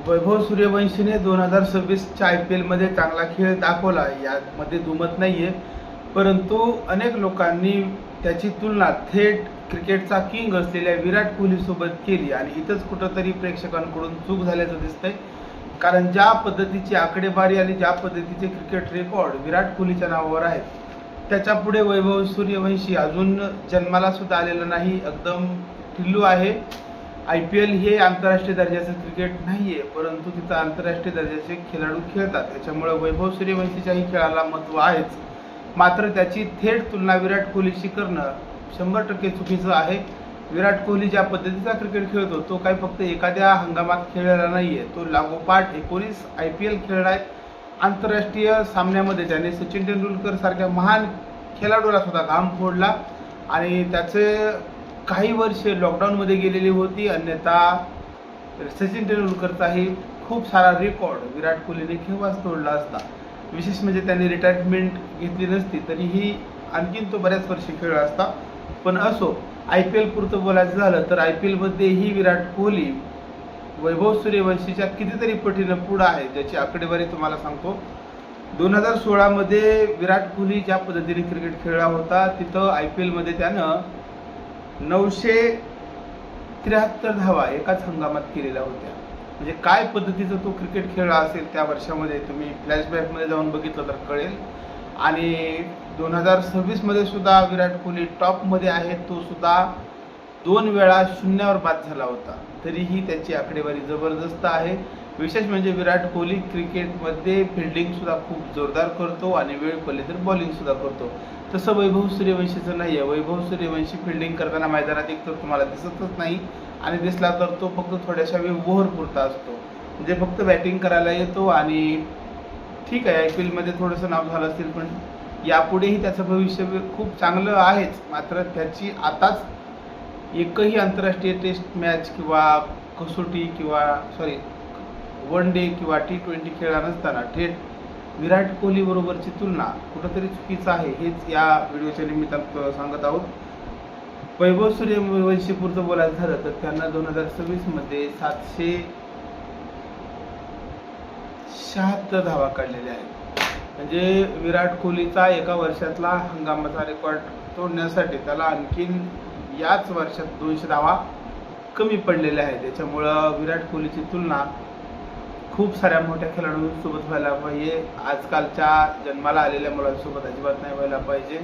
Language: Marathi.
वैभव सूर्यवंशीने 2026च्या IPL मध्ये चांगला खेळ दाखवला, यामध्ये दुमत नाहीये. परंतु अनेक लोकांनी त्याची तुलना थेट क्रिकेटचा किंग असलेल्या विराट कोहली सोबत केली आणि इथंच कुठंतरी प्रेक्षकांकडून चूक झाल्याचं दिसतंय. कारण ज्या पद्धतीची आकडेवारी आणि ज्या पद्धतीचे क्रिकेट रेकॉर्ड विराट कोहलीच्या नावावर आहेत, त्याच्यापुढे वैभव सूर्यवंशी अजून जन्माला सुद्धा आलेला नाही, एकदम टिल्लू आहे. IPL हे आंतरराष्ट्रीय दर्जाचं क्रिकेट नाहीये, परंतु तिथं आंतरराष्ट्रीय दर्जाचे खेळाडू खेळतात. त्याच्यामुळे वैभव सूर्यवंशीच्याही खेळाला महत्त्व आहेच. मात्र त्याची थेट तुलना विराट कोहलीशी करणं 100% चुकीचं आहे. विराट कोहली ज्या पद्धतीचा क्रिकेट खेळतो तो काही फक्त एखाद्या हंगामात खेळलेला नाहीये, तो लागोपाठ 19 IPL खेळलाय. आंतरराष्ट्रीय सामन्यामध्ये त्याने सचिन तेंडुलकर सारख्या महान खेळाडूला सुद्धा घाम फोडला आणि त्याचे काही वर्षे लॉकडाऊनमध्ये गेलेली होती. अन्यथा सचिन तेंडुलकरचाही खूप सारा रेकॉर्ड विराट कोहलीने केव्हाच तोडला असता. विशेष म्हणजे त्यांनी रिटायरमेंट घेतली नसती तरीही आणखीन तो बऱ्याच वर्षे खेळला असता. पण असो, IPL पुरतं बोलायचं झालं तर IPL मध्येही विराट कोहली वैभव सूर्यवंशीच्या कितीतरी पटीनं पुढं आहे, ज्याची आकडेवारी तुम्हाला सांगतो. 2016 मध्ये विराट कोहली ज्या पद्धतीने क्रिकेट खेळला होता, तिथं IPL मध्ये त्यानं 973 धावा एकाच हंगामात केलेल्या होत्या. म्हणजे काय पद्धतीचं तो क्रिकेट खेळला असेल त्या वर्षामध्ये, तुम्ही फ्लॅशबॅकमध्ये जाऊन बघितलं तर कळेल. आणि 2026 मध्ये सुद्धा विराट कोहली टॉपमध्ये आहे. तो सुद्धा 2 वेळा शून्यावर बाद झाला होता, तरीही त्याची आकडेवारी जबरदस्त आहे. विशेष म्हणजे विराट कोहली क्रिकेटमध्ये फिल्डिंग सुद्धा खूप जोरदार करतो आणि वेळ पडली तर बॉलिंग सुद्धा करतो. तसं वैभव सूर्यवंशीचं नाही आहे. वैभव सूर्यवंशी फिल्डिंग करताना मैदानात एक तर तुम्हाला दिसतच नाही आणि दिसला तर तो फक्त थोड्याशा वेळ ओव्हर पुरता असतो. म्हणजे फक्त बॅटिंग करायला येतो आणि ठीक आहे, IPL मध्ये थोडंसं नाव झालं असेल, पण यापुढेही त्याचं भविष्य खूप चांगलं आहेच. मात्र त्याची आताच एकही आंतरराष्ट्रीय टेस्ट मॅच किंवा कसोटी किंवा वन डे किंवा T20 खेळला नसताना थेट विराट कोहली बरोबरची तुलना कुठंतरी चुकीचं आहे, हेच या व्हिडिओच्या निमित्तानं सांगत आहोत. वैभव सूर्यवंशी पुरतं बोलायचं झालं तर त्यांना 2026 मध्ये 776 धावा काढलेल्या आहेत. म्हणजे विराट कोहलीचा एका वर्षातला हंगामाचा रेकॉर्ड तोडण्यासाठी त्याला आणखीन याच वर्षात 200 धावा कमी पडलेल्या आहेत. त्याच्यामुळं विराट कोहलीची तुलना खूप साऱ्या मोठ्या खेळाडूंसोबत व्हायला पाहिजे. आजकालच्या जन्माला आलेल्या मुलांसोबत अजिबात नाही व्हायला पाहिजे.